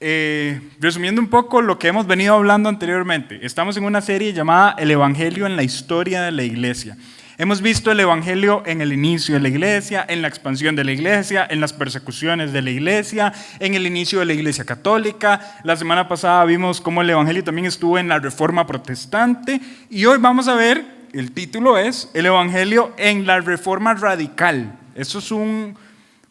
Resumiendo un poco lo que hemos venido hablando anteriormente, estamos en una serie llamada El Evangelio en la historia de la iglesia. Hemos visto el Evangelio en el inicio de la iglesia, en la expansión de la iglesia, en las persecuciones de la iglesia, en el inicio de la iglesia católica. La semana pasada vimos cómo el Evangelio también estuvo en la Reforma Protestante. Y hoy vamos a ver, el título es El Evangelio en la Reforma Radical. Eso es un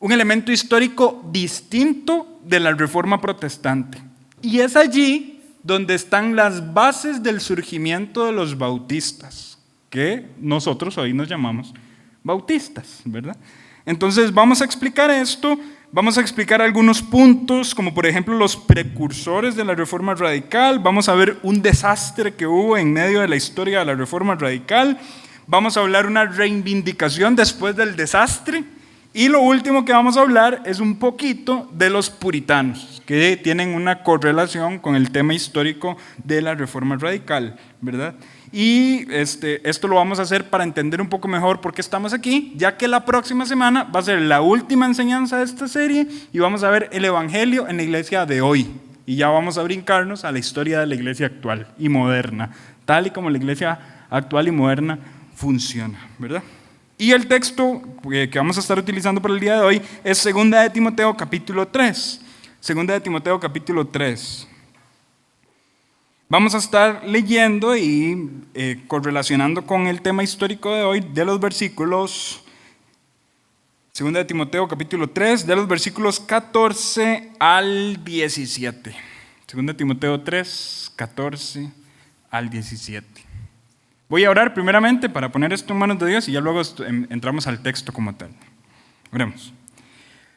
elemento histórico distinto de la Reforma Protestante. Y es allí donde están las bases del surgimiento de los bautistas, que nosotros hoy nos llamamos bautistas, ¿verdad? Entonces vamos a explicar esto, vamos a explicar algunos puntos, como por ejemplo los precursores de la Reforma Radical, vamos a ver un desastre que hubo en medio de la historia de la Reforma Radical, vamos a hablar una reivindicación después del desastre, y lo último que vamos a hablar es un poquito de los puritanos, que tienen una correlación con el tema histórico de la Reforma Radical, ¿verdad? Y esto lo vamos a hacer para entender un poco mejor por qué estamos aquí, ya que la próxima semana va a ser la última enseñanza de esta serie y vamos a ver el Evangelio en la iglesia de hoy. Y ya vamos a brincarnos a la historia de la iglesia actual y moderna, tal y como la iglesia actual y moderna funciona, ¿verdad? Y el texto que vamos a estar utilizando para el día de hoy es 2 de Timoteo capítulo 3. 2 de Timoteo capítulo 3. Vamos a estar leyendo y correlacionando con el tema histórico de hoy de los versículos, 2 de Timoteo capítulo 3, de los versículos 14 al 17. 2 de Timoteo 3, 14 al 17. Voy a orar primeramente para poner esto en manos de Dios y ya luego entramos al texto como tal. Oremos.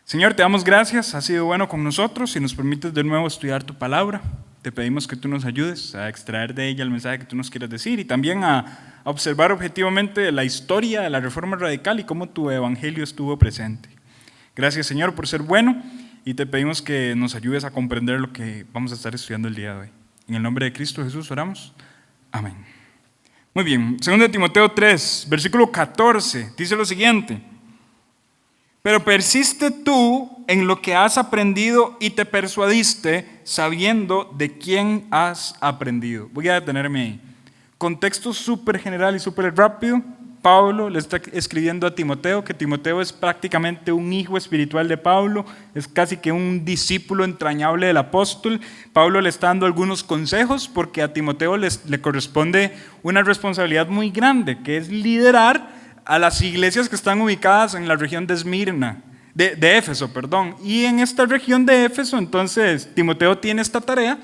Señor, te damos gracias, has sido bueno con nosotros y nos permites de nuevo estudiar tu palabra. Te pedimos que tú nos ayudes a extraer de ella el mensaje que tú nos quieres decir y también a observar objetivamente la historia de la Reforma Radical y cómo tu evangelio estuvo presente. Gracias, Señor, por ser bueno y te pedimos que nos ayudes a comprender lo que vamos a estar estudiando el día de hoy. En el nombre de Cristo Jesús oramos. Amén. Muy bien, 2 de Timoteo 3, versículo 14, dice lo siguiente. Pero persiste tú en lo que has aprendido y te persuadiste sabiendo de quién has aprendido. Voy a detenerme ahí. Contexto súper general y súper rápido. Pablo le está escribiendo a Timoteo, que Timoteo es prácticamente un hijo espiritual de Pablo, es casi que un discípulo entrañable del apóstol. Pablo le está dando algunos consejos porque a Timoteo le corresponde una responsabilidad muy grande, que es liderar a las iglesias que están ubicadas en la región de Esmirna, de Éfeso, perdón. Y en esta región de Éfeso, entonces, Timoteo tiene esta tarea,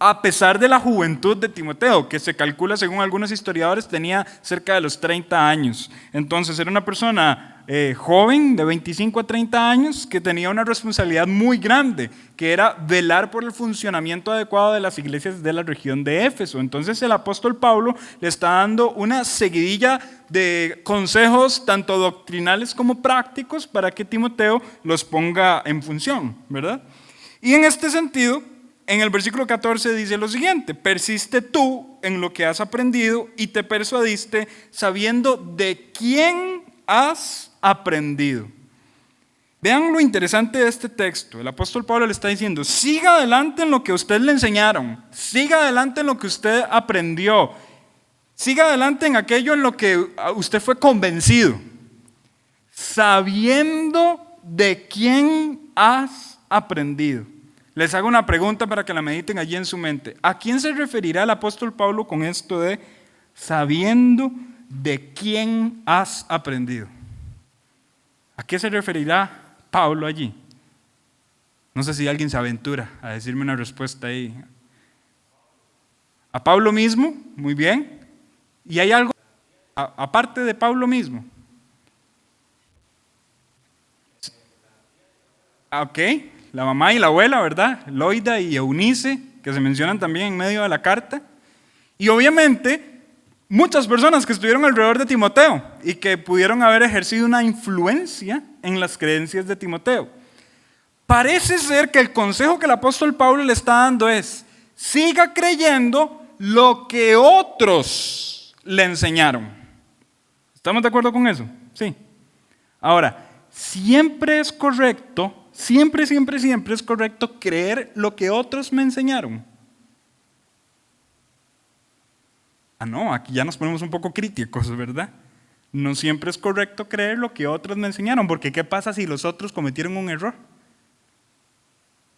a pesar de la juventud de Timoteo, que se calcula, según algunos historiadores, tenía cerca de los 30 años. Entonces, era una persona joven, de 25 a 30 años, que tenía una responsabilidad muy grande, que era velar por el funcionamiento adecuado de las iglesias de la región de Éfeso. Entonces, el apóstol Pablo le está dando una seguidilla de consejos, tanto doctrinales como prácticos, para que Timoteo los ponga en función, ¿verdad? Y en este sentido, en el versículo 14 dice lo siguiente: persiste tú en lo que has aprendido y te persuadiste sabiendo de quién has aprendido. Vean lo interesante de este texto. El apóstol Pablo le está diciendo: siga adelante en lo que a usted le enseñaron, siga adelante en lo que usted aprendió, siga adelante en aquello en lo que usted fue convencido, sabiendo de quién has aprendido. Les hago una pregunta para que la mediten allí en su mente. ¿A quién se referirá el apóstol Pablo con esto de sabiendo de quién has aprendido? ¿A qué se referirá Pablo allí? No sé si alguien se aventura a decirme una respuesta ahí. ¿A Pablo mismo? Muy bien. ¿Y hay algo aparte de Pablo mismo? Ok. La mamá y la abuela, ¿verdad? Loida y Eunice, que se mencionan también en medio de la carta. Y obviamente, muchas personas que estuvieron alrededor de Timoteo y que pudieron haber ejercido una influencia en las creencias de Timoteo. Parece ser que el consejo que el apóstol Pablo le está dando es: siga creyendo lo que otros le enseñaron. ¿Estamos de acuerdo con eso? Sí. Ahora, siempre es correcto siempre, siempre, siempre es correcto creer lo que otros me enseñaron. No, aquí ya nos ponemos un poco críticos, ¿verdad? No siempre es correcto creer lo que otros me enseñaron, porque ¿qué pasa si los otros cometieron un error?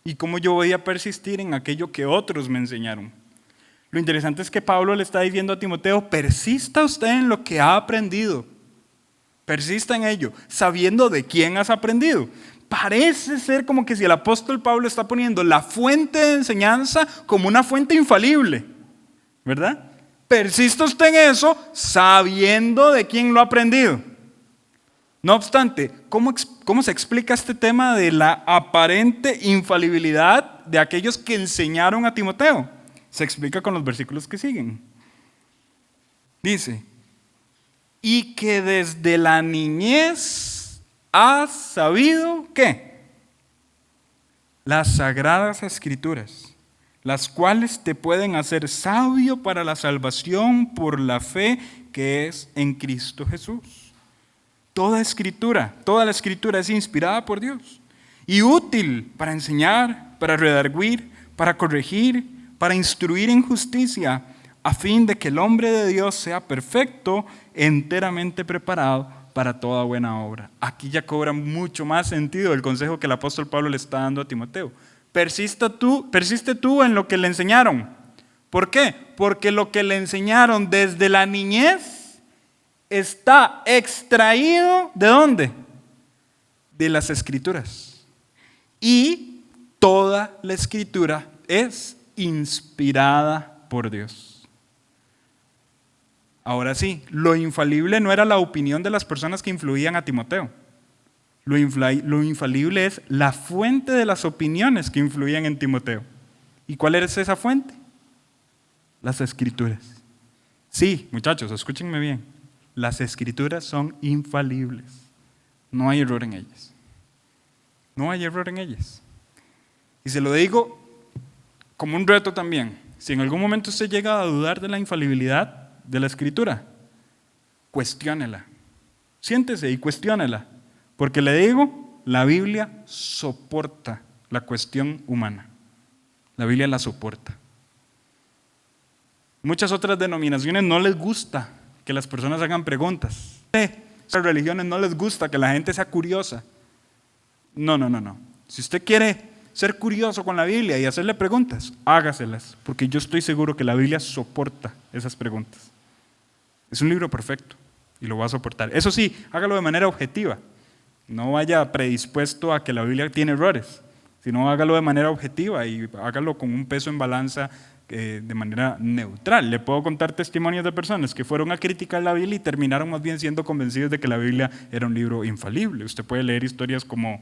¿Y cómo yo voy a persistir en aquello que otros me enseñaron? Lo interesante es que Pablo le está diciendo a Timoteo, persista usted en lo que ha aprendido. Persista en ello, sabiendo de quién has aprendido. Parece ser como que si el apóstol Pablo está poniendo la fuente de enseñanza como una fuente infalible, ¿verdad? Persista usted en eso, sabiendo de quién lo ha aprendido. No obstante, ¿cómo se explica este tema de la aparente infalibilidad de aquellos que enseñaron a Timoteo? Se explica con los versículos que siguen. Dice, y que desde la niñez has sabido, ¿qué? Las sagradas escrituras, las cuales te pueden hacer sabio para la salvación por la fe que es en Cristo Jesús. Toda la escritura es inspirada por Dios y útil para enseñar, para redarguir, para corregir, para instruir en justicia, a fin de que el hombre de Dios sea perfecto, enteramente preparado para toda buena obra. Aquí ya cobra mucho más sentido el consejo que el apóstol Pablo le está dando a Timoteo. Persiste tú en lo que le enseñaron. ¿Por qué? Porque lo que le enseñaron desde la niñez está extraído, ¿de dónde? De las escrituras. Y toda la escritura es inspirada por Dios. Ahora sí, lo infalible no era la opinión de las personas que influían a Timoteo. Lo infalible es la fuente de las opiniones que influían en Timoteo. ¿Y cuál es esa fuente? Las escrituras. Sí, muchachos, escúchenme bien. Las escrituras son infalibles. No hay error en ellas. No hay error en ellas. Y se lo digo como un reto también. Si en algún momento usted llega a dudar de la infalibilidad de la escritura, cuestiónela. Siéntese y cuestiónela. Porque le digo, la Biblia soporta la cuestión humana. La Biblia la soporta. Muchas otras denominaciones no les gusta que las personas hagan preguntas. A las religiones no les gusta que la gente sea curiosa. No. Si usted quiere ser curioso con la Biblia y hacerle preguntas, hágaselas, porque yo estoy seguro que la Biblia soporta esas preguntas. Es un libro perfecto y lo va a soportar. Eso sí, hágalo de manera objetiva. No vaya predispuesto a que la Biblia tiene errores, sino hágalo de manera objetiva y hágalo con un peso en balanza de manera neutral. Le puedo contar testimonios de personas que fueron a criticar la Biblia y terminaron más bien siendo convencidos de que la Biblia era un libro infalible. Usted puede leer historias como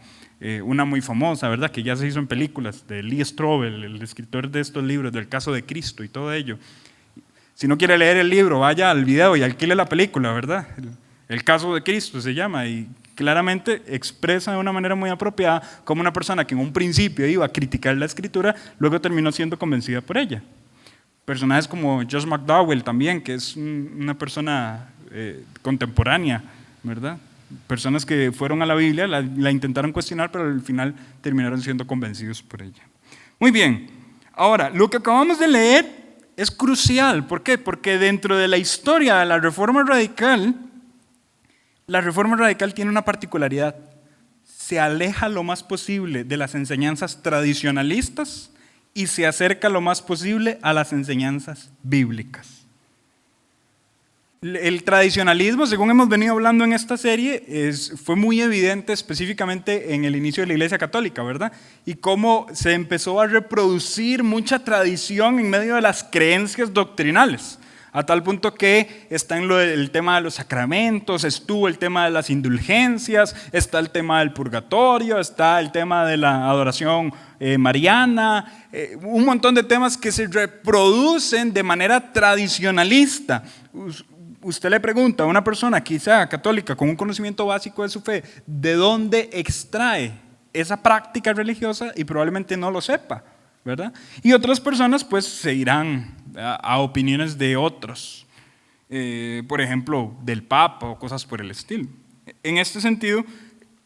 una muy famosa, ¿verdad?, que ya se hizo en películas, de Lee Strobel, el escritor de estos libros, del caso de Cristo y todo ello. Si no quiere leer el libro, vaya al video y alquile la película, ¿verdad? El caso de Cristo se llama, y claramente expresa de una manera muy apropiada cómo una persona que en un principio iba a criticar la escritura, luego terminó siendo convencida por ella. Personajes como Josh McDowell también, que es una persona contemporánea, ¿verdad? Personas que fueron a la Biblia, la intentaron cuestionar, pero al final terminaron siendo convencidos por ella. Muy bien, ahora, lo que acabamos de leer es crucial. ¿Por qué? Porque dentro de la historia de la Reforma Radical tiene una particularidad. Se aleja lo más posible de las enseñanzas tradicionalistas y se acerca lo más posible a las enseñanzas bíblicas. El tradicionalismo, según hemos venido hablando en esta serie, fue muy evidente específicamente en el inicio de la Iglesia Católica, ¿verdad? Y cómo se empezó a reproducir mucha tradición en medio de las creencias doctrinales, a tal punto que está el tema de los sacramentos, estuvo el tema de las indulgencias, está el tema del purgatorio, está el tema de la adoración mariana, un montón de temas que se reproducen de manera tradicionalista. Usted le pregunta a una persona quizá católica con un conocimiento básico de su fe, ¿de dónde extrae esa práctica religiosa? Y probablemente no lo sepa, ¿verdad? Y otras personas pues se irán a opiniones de otros, por ejemplo, del Papa o cosas por el estilo. En este sentido,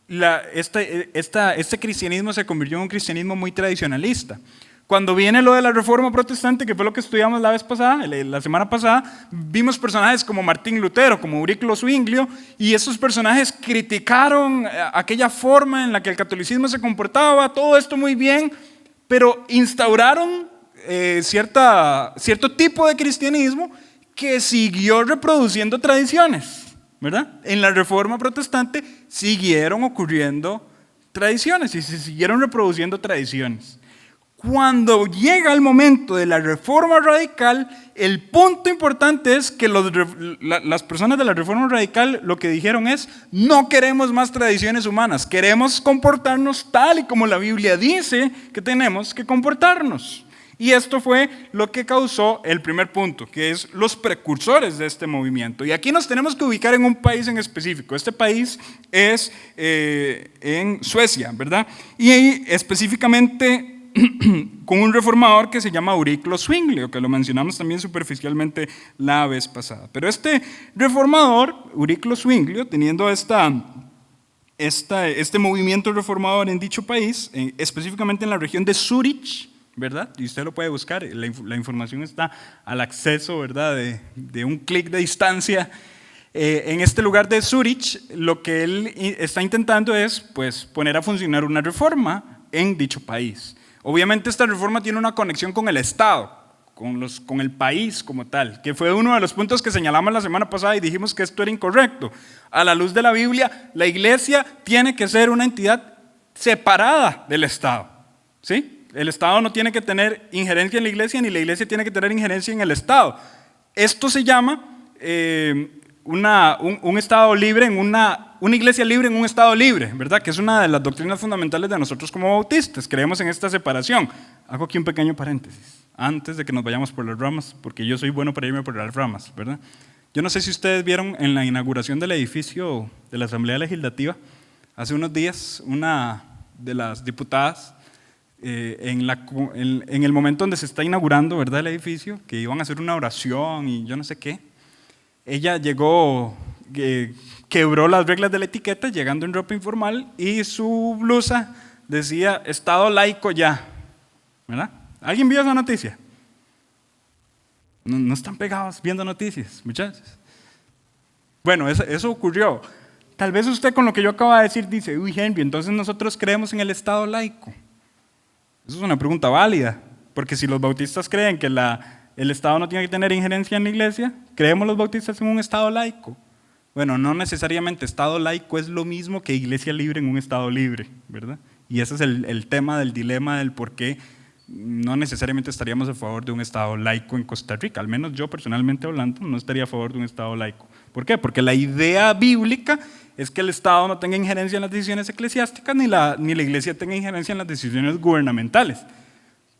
este cristianismo se convirtió en un cristianismo muy tradicionalista. Cuando viene lo de la Reforma Protestante, que fue lo que estudiamos la semana pasada, vimos personajes como Martín Lutero, como Euriclo Zwinglio, y esos personajes criticaron aquella forma en la que el catolicismo se comportaba, todo esto muy bien, pero instauraron cierto tipo de cristianismo que siguió reproduciendo tradiciones, ¿verdad? En la Reforma Protestante siguieron ocurriendo tradiciones y se siguieron reproduciendo tradiciones. Cuando llega el momento de la Reforma Radical, el punto importante es que las personas de la Reforma Radical lo que dijeron es: no queremos más tradiciones humanas, queremos comportarnos tal y como la Biblia dice que tenemos que comportarnos. Y esto fue lo que causó el primer punto, que es los precursores de este movimiento. Y aquí nos tenemos que ubicar en un país en específico. Este país es en Suecia, ¿verdad? Y ahí específicamente con un reformador que se llama Euriclo Zwinglio, que lo mencionamos también superficialmente la vez pasada. Pero este reformador, Euriclo Zwinglio, teniendo este movimiento reformador en dicho país, específicamente en la región de Zúrich, ¿verdad? Y usted lo puede buscar, la información está al acceso, ¿verdad? De un clic de distancia. En este lugar de Zúrich, lo que él está intentando es, pues, poner a funcionar una reforma en dicho país. Obviamente esta reforma tiene una conexión con el Estado, con el país como tal, que fue uno de los puntos que señalamos la semana pasada y dijimos que esto era incorrecto. A la luz de la Biblia, la iglesia tiene que ser una entidad separada del Estado, ¿sí? El Estado no tiene que tener injerencia en la iglesia, ni la iglesia tiene que tener injerencia en el Estado. Esto se llama un Estado libre, una iglesia libre en un Estado libre, ¿verdad? Que es una de las doctrinas fundamentales de nosotros como bautistas. Creemos en esta separación. Hago aquí un pequeño paréntesis, antes de que nos vayamos por las ramas, porque yo soy bueno para irme por las ramas, ¿verdad? Yo no sé si ustedes vieron en la inauguración del edificio de la Asamblea Legislativa, hace unos días, una de las diputadas, en el momento donde se está inaugurando, ¿verdad?, el edificio, que iban a hacer una oración y yo no sé qué, ella llegó, quebró las reglas de la etiqueta llegando en ropa informal y su blusa decía Estado laico ya, ¿verdad? ¿Alguien vio esa noticia? No están pegados viendo noticias, muchachos. Bueno, eso ocurrió. Tal vez usted con lo que yo acabo de decir dice: uy, Henry, entonces nosotros creemos en el Estado laico. Eso es una pregunta válida, porque si los bautistas creen que el Estado no tiene que tener injerencia en la iglesia, ¿creemos los bautistas en un Estado laico? Bueno, no necesariamente. Estado laico es lo mismo que iglesia libre en un Estado libre, ¿verdad? Y ese es el tema del dilema del por qué no necesariamente estaríamos a favor de un Estado laico en Costa Rica. Al menos yo personalmente hablando no estaría a favor de un Estado laico. ¿Por qué? Porque la idea bíblica es que el Estado no tenga injerencia en las decisiones eclesiásticas ni la iglesia tenga injerencia en las decisiones gubernamentales.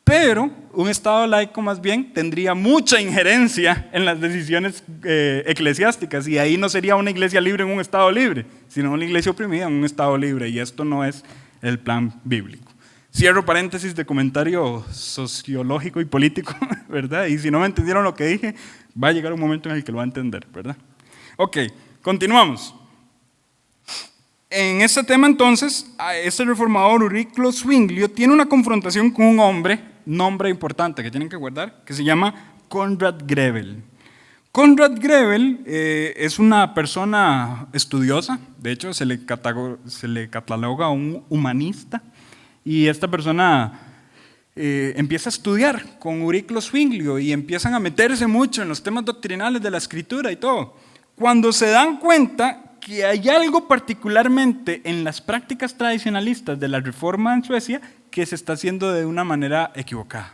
Pero un Estado laico más bien tendría mucha injerencia en las decisiones eclesiásticas, y ahí no sería una iglesia libre en un Estado libre, sino una iglesia oprimida en un Estado libre, y esto no es el plan bíblico. Cierro paréntesis de comentario sociológico y político, ¿verdad? Y si no me entendieron lo que dije, va a llegar un momento en el que lo va a entender, ¿verdad? Ok, continuamos. En este tema entonces, este reformador Euriclo Zwinglio tiene una confrontación con un hombre, nombre importante que tienen que guardar, que se llama Conrad Grebel. Conrad Grebel es una persona estudiosa, de hecho se le cataloga un humanista, y esta persona empieza a estudiar con Euriclo Zwinglio y empiezan a meterse mucho en los temas doctrinales de la Escritura y todo. Cuando se dan cuenta que hay algo particularmente en las prácticas tradicionalistas de la Reforma en Suecia que se está haciendo de una manera equivocada,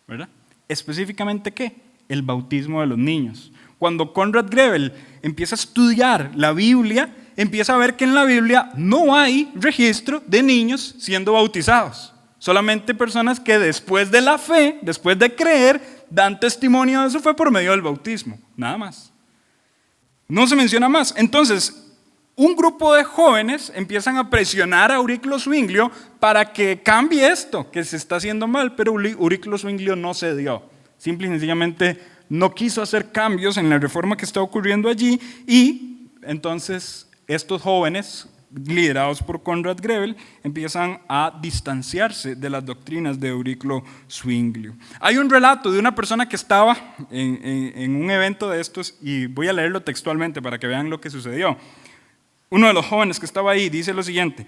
¿verdad? Específicamente, ¿qué? El bautismo de los niños. Cuando Conrad Grebel empieza a estudiar la Biblia, empieza a ver que en la Biblia no hay registro de niños siendo bautizados. Solamente personas que después de la fe, después de creer, dan testimonio de su fe por medio del bautismo. Nada más. No se menciona más. Entonces, un grupo de jóvenes empiezan a presionar a Euriclo Zwinglio para que cambie esto, que se está haciendo mal, pero Euriclo Zwinglio no cedió. Simple y sencillamente no quiso hacer cambios en la reforma que está ocurriendo allí, y entonces estos jóvenes liderados por Conrad Grebel, empiezan a distanciarse de las doctrinas de Euriclo Zwinglio. Hay un relato de una persona que estaba en un evento de estos, y voy a leerlo textualmente para que vean lo que sucedió. Uno de los jóvenes que estaba ahí dice lo siguiente: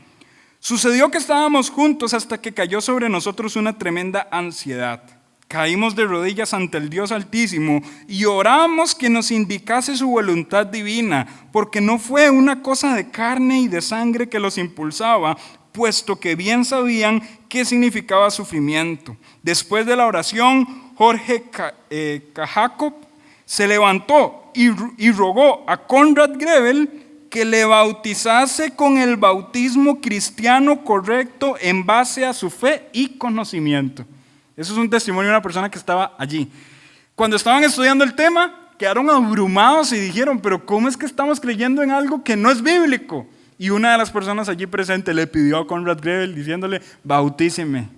sucedió que estábamos juntos hasta que cayó sobre nosotros una tremenda ansiedad. Caímos de rodillas ante el Dios Altísimo y oramos que nos indicase su voluntad divina, porque no fue una cosa de carne y de sangre que los impulsaba, puesto que bien sabían qué significaba sufrimiento. Después de la oración, Jorge Cajaco se levantó y rogó a Conrad Grebel que le bautizase con el bautismo cristiano correcto en base a su fe y conocimiento. Eso es un testimonio de una persona que estaba allí. Cuando estaban estudiando el tema, quedaron abrumados y dijeron, pero ¿cómo es que estamos creyendo en algo que no es bíblico? Y una de las personas allí presentes le pidió a Conrad Grebel diciéndole, bautíceme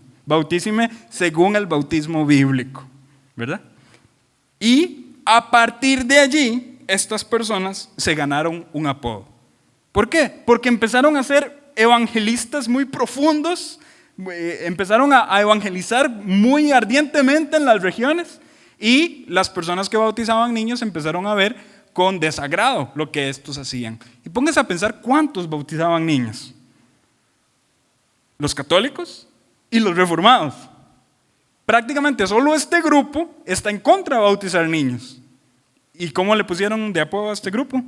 según el bautismo bíblico, ¿verdad? Y a partir de allí, estas personas se ganaron un apodo. ¿Por qué? Porque empezaron a ser evangelistas muy profundos, empezaron a evangelizar muy ardientemente en las regiones, y las personas que bautizaban niños empezaron a ver con desagrado lo que estos hacían. Y pónganse a pensar cuántos bautizaban niños: los católicos y los reformados. Prácticamente solo este grupo está en contra de bautizar niños. ¿Y cómo le pusieron de apodo a este grupo?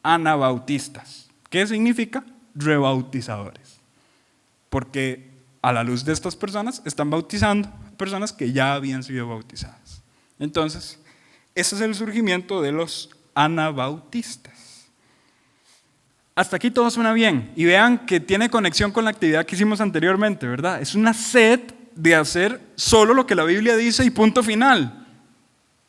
Anabautistas. ¿Qué significa? Rebautizadores. Porque a la luz de estas personas están bautizando personas que ya habían sido bautizadas. Entonces, ese es el surgimiento de los anabautistas. Hasta aquí todo suena bien. Y vean que tiene conexión con la actividad que hicimos anteriormente, ¿verdad? Es una sed de hacer solo lo que la Biblia dice y punto final.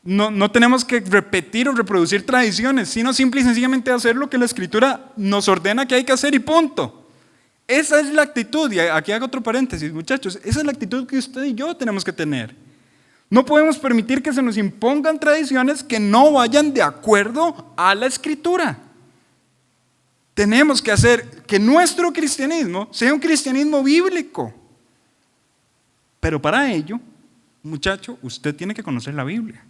No tenemos que repetir o reproducir tradiciones, sino simple y sencillamente hacer lo que la Escritura nos ordena que hay que hacer y punto. Esa es la actitud, y aquí hago otro paréntesis, muchachos, esa es la actitud que usted y yo tenemos que tener. No podemos permitir que se nos impongan tradiciones que no vayan de acuerdo a la Escritura. Tenemos que hacer que nuestro cristianismo sea un cristianismo bíblico. Pero para ello, muchacho, usted tiene que conocer la Biblia.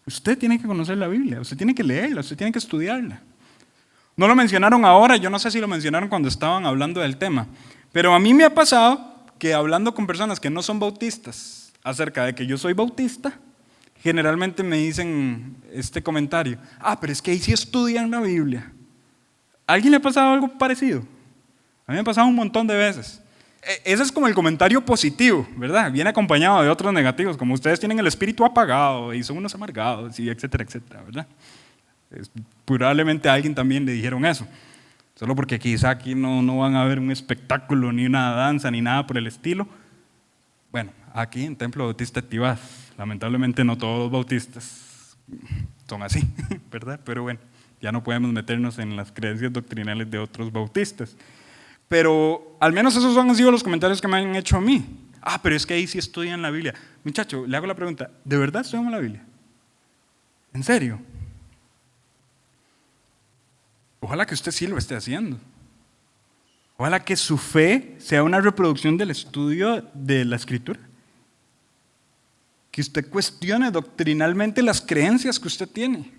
Usted tiene que conocer la Biblia, usted tiene que leerla, usted tiene que estudiarla. No lo mencionaron ahora, yo no sé si lo mencionaron cuando estaban hablando del tema, pero a mí me ha pasado que hablando con personas que no son bautistas acerca de que yo soy bautista, generalmente me dicen este comentario: pero es que ahí sí estudian la Biblia. ¿A alguien le ha pasado algo parecido? A mí me ha pasado un montón de veces. Ese es como el comentario positivo, ¿verdad? Viene acompañado de otros negativos, como ustedes tienen el espíritu apagado y son unos amargados, y etcétera, etcétera, ¿verdad? Probablemente a alguien también le dijeron eso, solo porque quizá aquí no van a ver un espectáculo, ni una danza, ni nada por el estilo. Bueno, aquí en Templo Bautista Tibás, lamentablemente no todos los bautistas son así, ¿verdad? Pero bueno, ya no podemos meternos en las creencias doctrinales de otros bautistas. Pero al menos esos han sido los comentarios que me han hecho a mí. Pero es que ahí sí estudian la Biblia. Muchacho, le hago la pregunta, ¿de verdad estudiamos la Biblia? ¿En serio? Ojalá que usted sí lo esté haciendo. Ojalá que su fe sea una reproducción del estudio de la Escritura. Que usted cuestione doctrinalmente las creencias que usted tiene.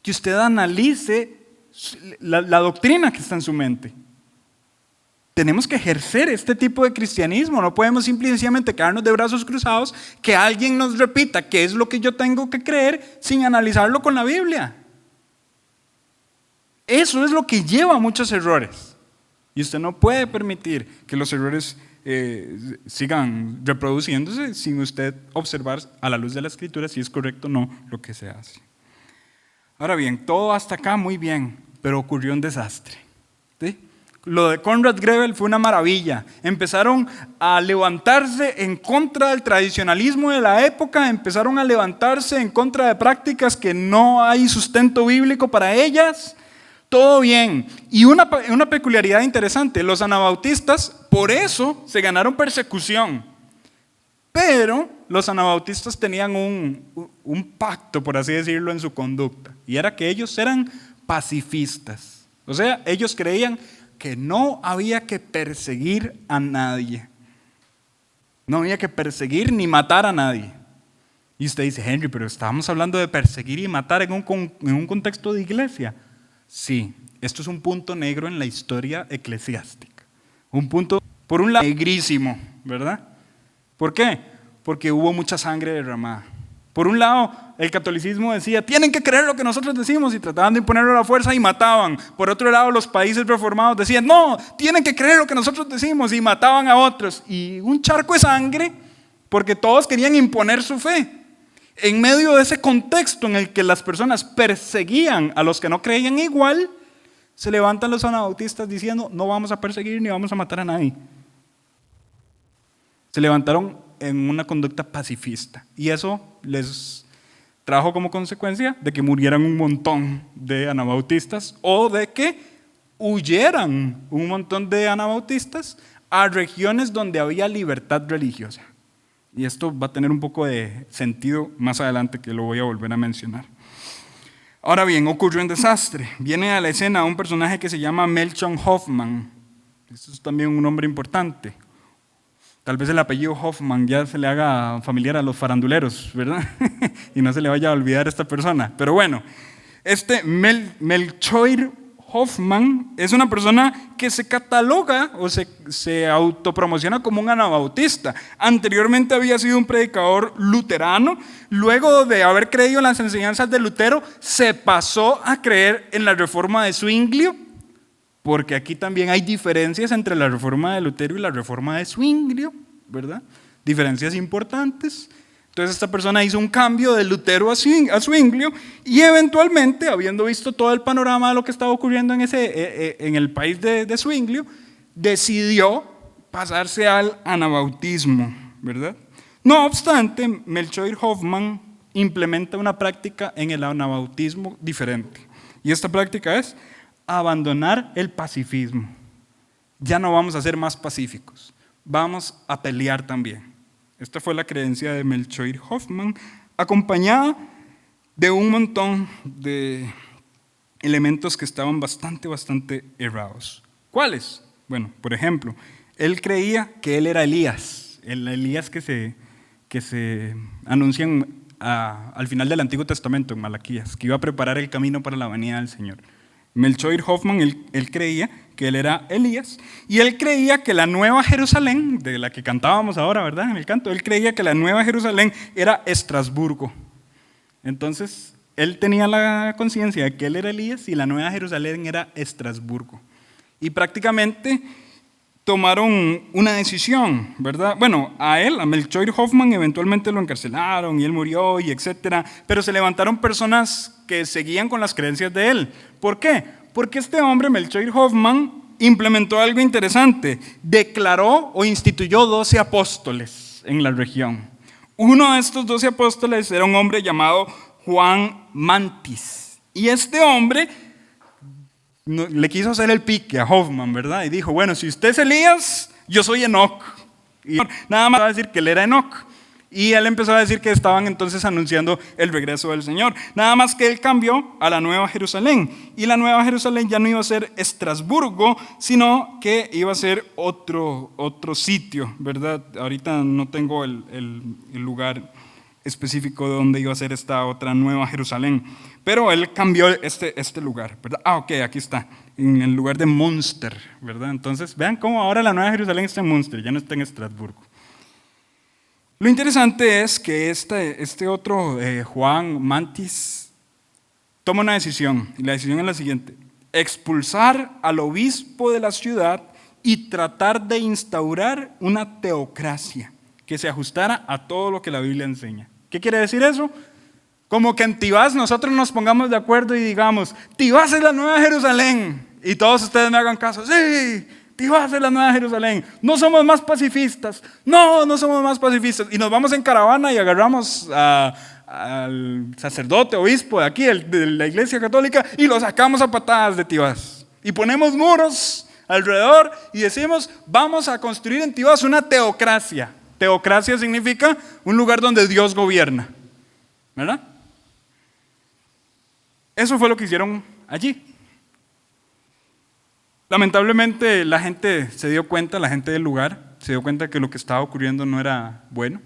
Que usted analice la doctrina que está en su mente. Tenemos que ejercer este tipo de cristianismo. No podemos simple y sencillamente quedarnos de brazos cruzados, que alguien nos repita qué es lo que yo tengo que creer sin analizarlo con la Biblia. Eso es lo que lleva a muchos errores. Y usted no puede permitir que los errores sigan reproduciéndose sin usted observar a la luz de la Escritura si es correcto o no lo que se hace. Ahora bien, todo hasta acá muy bien, pero ocurrió un desastre. ¿Sí? Lo de Conrad Grebel fue una maravilla. Empezaron a levantarse en contra del tradicionalismo de la época, empezaron a levantarse en contra de prácticas que no hay sustento bíblico para ellas. Todo bien. Y una peculiaridad interesante, los anabautistas por eso se ganaron persecución. Pero los anabautistas tenían un pacto, por así decirlo, en su conducta. Y era que ellos eran pacifistas. O sea, ellos creían que no había que perseguir a nadie. No había que perseguir ni matar a nadie. Y usted dice, Henry, pero estábamos hablando de perseguir y matar en un contexto de iglesia. Sí, esto es un punto negro en la historia eclesiástica. Un punto, por un lado, negrísimo, ¿verdad? ¿Por qué? Porque hubo mucha sangre derramada. Por un lado, el catolicismo decía, tienen que creer lo que nosotros decimos, y trataban de imponerlo a la fuerza y mataban. Por otro lado, los países reformados decían, no, tienen que creer lo que nosotros decimos, y mataban a otros. Y un charco de sangre, porque todos querían imponer su fe. En medio de ese contexto en el que las personas perseguían a los que no creían igual, se levantan los anabautistas diciendo, no vamos a perseguir ni vamos a matar a nadie. Se levantaron en una conducta pacifista, y eso les trajo como consecuencia de que murieran un montón de anabautistas o de que huyeran un montón de anabautistas a regiones donde había libertad religiosa. Y esto va a tener un poco de sentido más adelante, que lo voy a volver a mencionar. Ahora bien, ocurrió un desastre. Viene a la escena un personaje que se llama Melchior Hoffman. Esto es también un nombre importante. Tal vez el apellido Hoffman ya se le haga familiar a los faranduleros, ¿verdad? Y no se le vaya a olvidar a esta persona. Pero bueno, este Melchior Hoffman es una persona que se cataloga o se autopromociona como un anabautista. Anteriormente había sido un predicador luterano. Luego de haber creído en las enseñanzas de Lutero, se pasó a creer en la reforma de Zwinglio, porque aquí también hay diferencias entre la reforma de Lutero y la reforma de Zwinglio, ¿verdad? Diferencias importantes. Entonces esta persona hizo un cambio de Lutero a Zwinglio, y eventualmente, habiendo visto todo el panorama de lo que estaba ocurriendo en el país de Zwinglio, decidió pasarse al anabautismo, ¿verdad? No obstante, Melchior Hoffman implementa una práctica en el anabautismo diferente, y esta práctica es abandonar el pacifismo. Ya no vamos a ser más pacíficos, vamos a pelear también. Esta fue la creencia de Melchior Hoffman, acompañada de un montón de elementos que estaban bastante errados. ¿Cuáles? Bueno, por ejemplo, él creía que él era Elías, el Elías que se anuncia al final del Antiguo Testamento, en Malaquías, que iba a preparar el camino para la venida del Señor. Melchior Hoffman, él creía que él era Elías, y él creía que la Nueva Jerusalén, de la que cantábamos ahora, ¿verdad? En el canto, él creía que la Nueva Jerusalén era Estrasburgo. Entonces, él tenía la conciencia de que él era Elías y la Nueva Jerusalén era Estrasburgo. Y prácticamente tomaron una decisión, ¿verdad? Bueno, a Melchior Hoffman, eventualmente lo encarcelaron y él murió y etcétera, pero se levantaron personas que seguían con las creencias de él. ¿Por qué? Porque este hombre, Melchior Hoffman, implementó algo interesante. Declaró o instituyó 12 apóstoles en la región. Uno de estos 12 apóstoles era un hombre llamado Juan Mantis. Y este hombre le quiso hacer el pique a Hoffman, ¿verdad? Y dijo, bueno, si usted es Elías, yo soy Enoc. Y nada más va a decir que él era Enoc. Y él empezó a decir que estaban entonces anunciando el regreso del Señor. Nada más que él cambió a la Nueva Jerusalén. Y la Nueva Jerusalén ya no iba a ser Estrasburgo, sino que iba a ser otro sitio, ¿verdad? Ahorita no tengo el lugar específico de donde iba a ser esta otra Nueva Jerusalén. Pero él cambió este lugar, ¿verdad? Ok, aquí está, en el lugar de Münster, ¿verdad? Entonces, vean cómo ahora la Nueva Jerusalén está en Münster, ya no está en Estrasburgo. Lo interesante es que este otro Juan Mantis toma una decisión, y la decisión es la siguiente: expulsar al obispo de la ciudad y tratar de instaurar una teocracia que se ajustara a todo lo que la Biblia enseña. ¿Qué quiere decir eso? Como que en Tibás nosotros nos pongamos de acuerdo y digamos, Tibás es la Nueva Jerusalén, y todos ustedes me hagan caso, sí, Tibás es la Nueva Jerusalén, no somos más pacifistas, no somos más pacifistas, y nos vamos en caravana y agarramos al sacerdote, obispo de aquí, de la iglesia católica, y lo sacamos a patadas de Tibás, y ponemos muros alrededor y decimos, vamos a construir en Tibás una teocracia. Teocracia significa un lugar donde Dios gobierna, ¿verdad? Eso fue lo que hicieron allí. Lamentablemente la gente se dio cuenta, la gente del lugar se dio cuenta que lo que estaba ocurriendo no era bueno.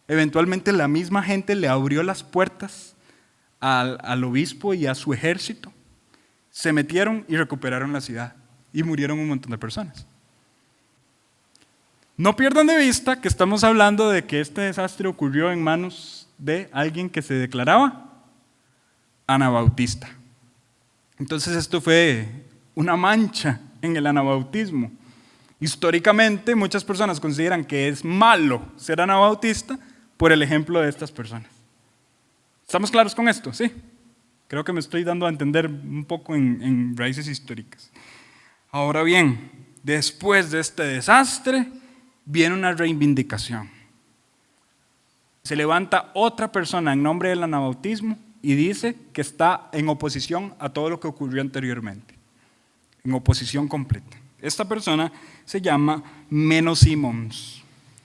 Eventualmente la misma gente le abrió las puertas al obispo y a su ejército. Se metieron y recuperaron la ciudad y murieron un montón de personas. No pierdan de vista que estamos hablando de que este desastre ocurrió en manos de alguien que se declaraba anabautista. Entonces esto fue una mancha en el anabautismo. Históricamente muchas personas consideran que es malo ser anabautista por el ejemplo de estas personas. ¿Estamos claros con esto? Sí. Creo que me estoy dando a entender un poco en raíces históricas. Ahora bien, después de este desastre, viene una reivindicación. Se levanta otra persona en nombre del anabautismo y dice que está en oposición a todo lo que ocurrió anteriormente. En oposición completa. Esta persona se llama Menno Simons.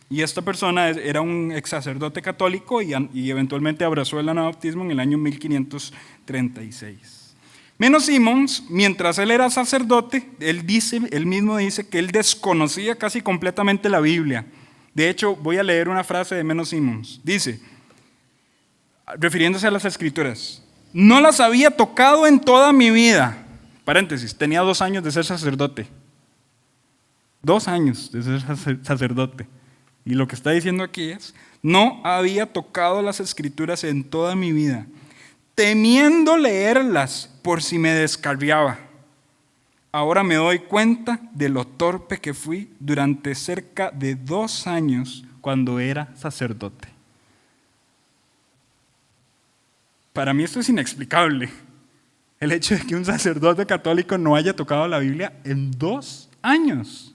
Y esta persona era un ex sacerdote católico y eventualmente abrazó el anabautismo en el año 1536. Menno Simons, mientras él era sacerdote, él mismo dice que él desconocía casi completamente la Biblia. De hecho, voy a leer una frase de Menno Simons. Dice, refiriéndose a las Escrituras, no las había tocado en toda mi vida. Paréntesis, tenía 2 años de ser sacerdote. 2 años de ser sacerdote. Y lo que está diciendo aquí es, no había tocado las Escrituras en toda mi vida, temiendo leerlas por si me descarriaba. Ahora me doy cuenta de lo torpe que fui durante cerca de 2 años cuando era sacerdote. Para mí esto es inexplicable. El hecho de que un sacerdote católico no haya tocado la Biblia en 2 años.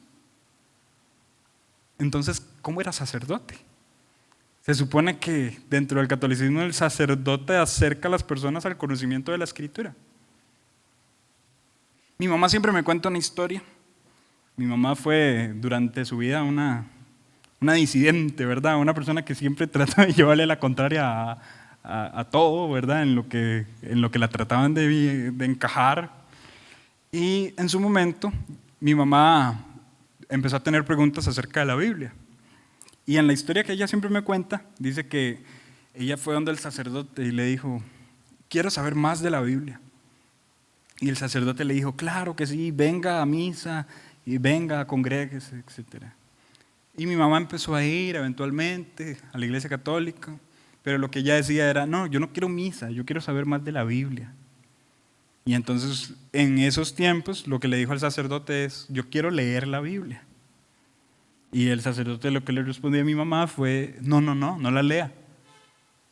Entonces, ¿cómo era sacerdote? Se supone que dentro del catolicismo el sacerdote acerca a las personas al conocimiento de la Escritura. Mi mamá siempre me cuenta una historia. Mi mamá fue durante su vida una disidente, ¿verdad? Una persona que siempre trata de llevarle la contraria a todo, ¿verdad? En lo que la trataban de encajar. Y en su momento, mi mamá empezó a tener preguntas acerca de la Biblia. Y en la historia que ella siempre me cuenta, dice que ella fue donde el sacerdote y le dijo, quiero saber más de la Biblia. Y el sacerdote le dijo, claro que sí, venga a misa y venga, congréguese, etc. Y mi mamá empezó a ir eventualmente a la iglesia católica, pero lo que ella decía era, no, yo no quiero misa, yo quiero saber más de la Biblia. Y entonces, en esos tiempos, lo que le dijo al sacerdote es, yo quiero leer la Biblia. Y el sacerdote lo que le respondió a mi mamá fue, no la lea.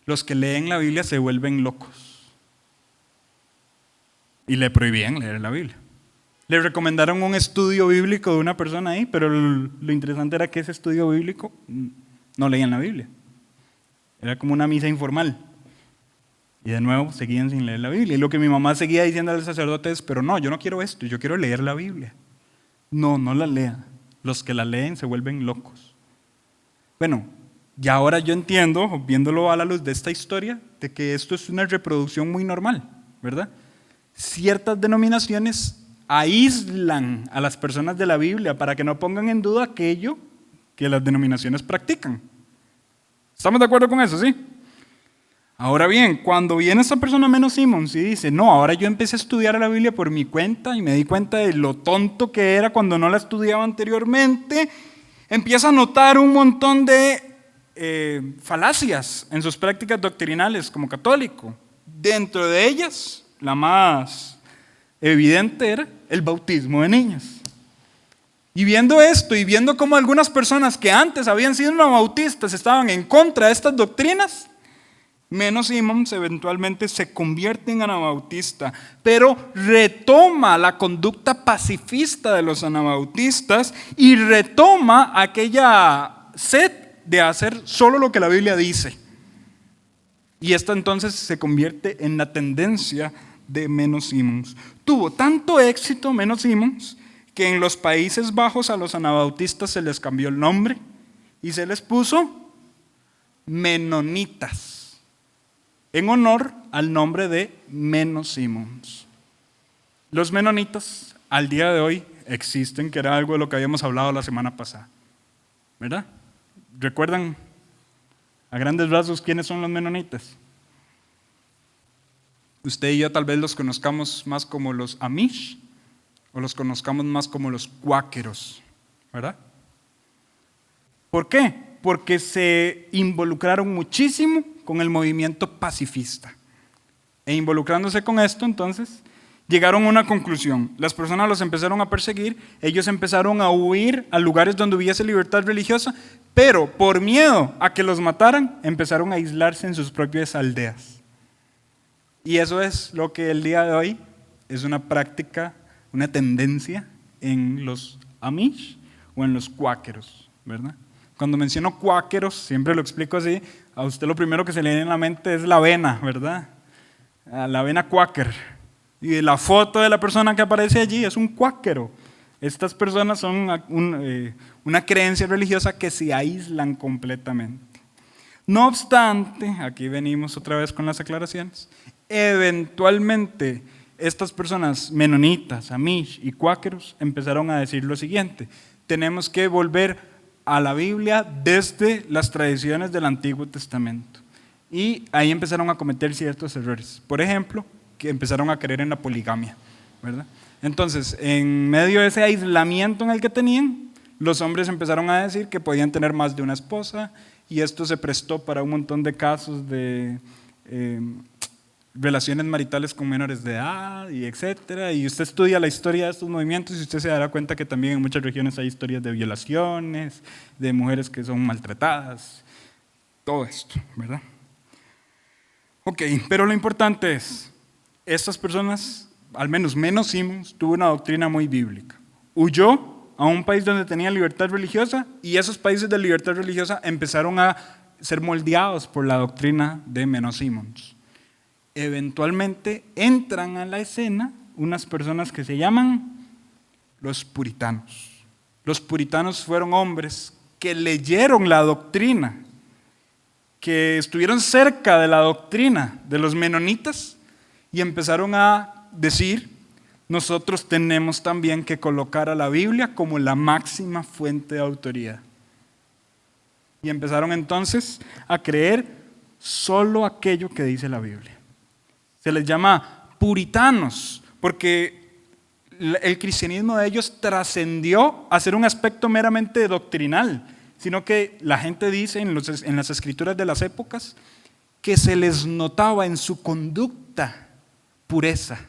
Los que leen la Biblia se vuelven locos. Y le prohibían leer la Biblia. Le recomendaron un estudio bíblico de una persona ahí, pero lo interesante era que ese estudio bíblico no leían la Biblia. Era como una misa informal. Y de nuevo seguían sin leer la Biblia. Y lo que mi mamá seguía diciendo al sacerdote es, pero no, yo no quiero esto, yo quiero leer la Biblia. No la lea. Los que la leen se vuelven locos. Bueno, ya ahora yo entiendo, viéndolo a la luz de esta historia, de que esto es una reproducción muy normal, ¿verdad? Ciertas denominaciones aíslan a las personas de la Biblia para que no pongan en duda aquello que las denominaciones practican. ¿Estamos de acuerdo con eso, sí? Ahora bien, cuando viene esta persona Menno Simons y dice, no, ahora yo empecé a estudiar la Biblia por mi cuenta y me di cuenta de lo tonto que era cuando no la estudiaba anteriormente, empieza a notar un montón de falacias en sus prácticas doctrinales como católico. Dentro de ellas, la más evidente era el bautismo de niños. Y viendo esto y viendo cómo algunas personas que antes habían sido anabautistas estaban en contra de estas doctrinas, Menno Simons eventualmente se convierte en anabautista, pero retoma la conducta pacifista de los anabautistas y retoma aquella sed de hacer solo lo que la Biblia dice. Y esta entonces se convierte en la tendencia de Menno Simons. Tuvo tanto éxito Menno Simons que en los Países Bajos a los anabautistas se les cambió el nombre y se les puso menonitas, en honor al nombre de Menno Simons. Los menonitas al día de hoy existen, que era algo de lo que habíamos hablado la semana pasada, ¿verdad? ¿Recuerdan a grandes rasgos quiénes son los menonitas? Usted y yo tal vez los conozcamos más como los Amish o los conozcamos más como los cuáqueros, ¿verdad? ¿Por qué? Porque se involucraron muchísimo con el movimiento pacifista. E involucrándose con esto, entonces, llegaron a una conclusión. Las personas los empezaron a perseguir, ellos empezaron a huir a lugares donde hubiese libertad religiosa, pero por miedo a que los mataran, empezaron a aislarse en sus propias aldeas. Y eso es lo que el día de hoy es una práctica, una tendencia en los Amish o en los cuáqueros, ¿verdad? Cuando menciono cuáqueros, siempre lo explico así, a usted lo primero que se le viene en la mente es la avena, ¿verdad? La avena cuáquer. Y la foto de la persona que aparece allí es un cuáquero. Estas personas son una creencia religiosa que se aíslan completamente. No obstante, aquí venimos otra vez con las aclaraciones, eventualmente estas personas menonitas, amish y cuáqueros empezaron a decir lo siguiente: tenemos que volver a la Biblia desde las tradiciones del Antiguo Testamento. Y ahí empezaron a cometer ciertos errores. Por ejemplo, que empezaron a creer en la poligamia, ¿verdad? Entonces, en medio de ese aislamiento en el que tenían, los hombres empezaron a decir que podían tener más de una esposa, y esto se prestó para un montón de casos de relaciones maritales con menores de edad, y etcétera. Y usted estudia la historia de estos movimientos y usted se dará cuenta que también en muchas regiones hay historias de violaciones, de mujeres que son maltratadas, todo esto, ¿verdad? Ok, pero lo importante es, estas personas, al menos Simmons, tuvo una doctrina muy bíblica. Huyó a un país donde tenía libertad religiosa y esos países de libertad religiosa empezaron a ser moldeados por la doctrina de Simmons. Eventualmente entran a la escena unas personas que se llaman los puritanos. Los puritanos fueron hombres que leyeron la doctrina, que estuvieron cerca de la doctrina de los menonitas y empezaron a decir: nosotros tenemos también que colocar a la Biblia como la máxima fuente de autoridad. Y empezaron entonces a creer solo aquello que dice la Biblia. Se les llama puritanos porque el cristianismo de ellos trascendió a ser un aspecto meramente doctrinal, sino que la gente dice en las escrituras de las épocas que se les notaba en su conducta pureza.